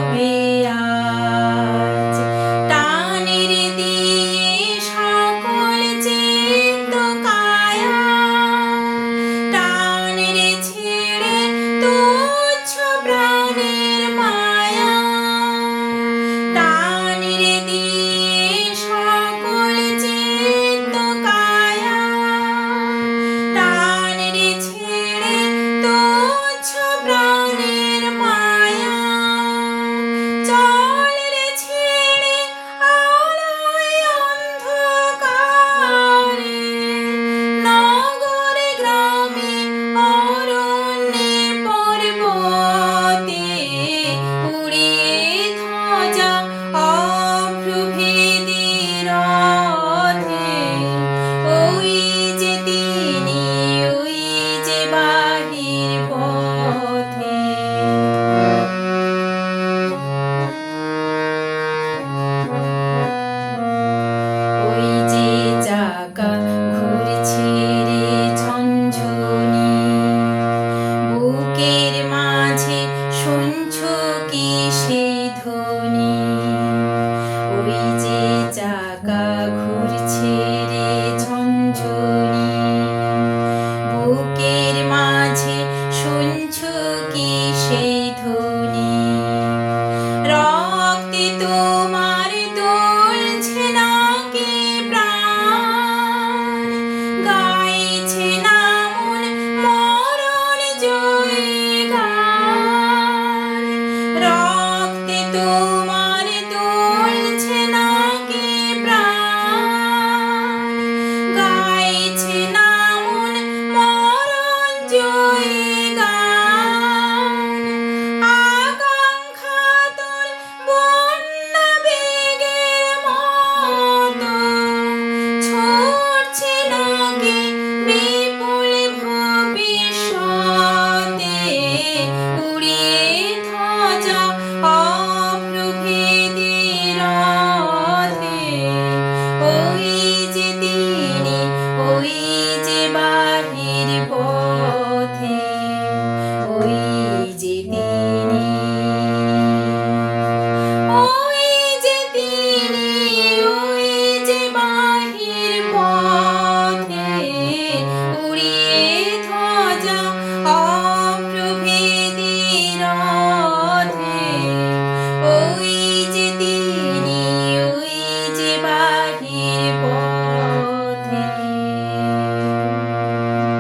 হবে আজ। টানের দিয়ে সকল চিত্ত কায়া, টানের ছেড়ে তুচ্ছ প্রাণের মায়া, টানের দিয়ে সকল চিত্ত কায়া, টানের ছেড়ে তুচ্ছ প্রাণের মায়া। চল রে ছেড়ে আলোয় অন্ধকারে, নগরে গ্রামে অরণ্যে পর্বতে, উড়িয়ে ধ্বজা অভ্রভেদী রথে। ওই যে তিনি, ওই যে বাহির পথে। ওই যে চাকা ঘুরছে রে ঝনঝনি, বুকের মাঝে শুনছ কি সেই ধ্বনি। ওই যে চাকা ঘুরছে রে ঝনঝনি, বুকের মাঝে শুনছ কি সেই ধ্বনি। রক্তে তোমার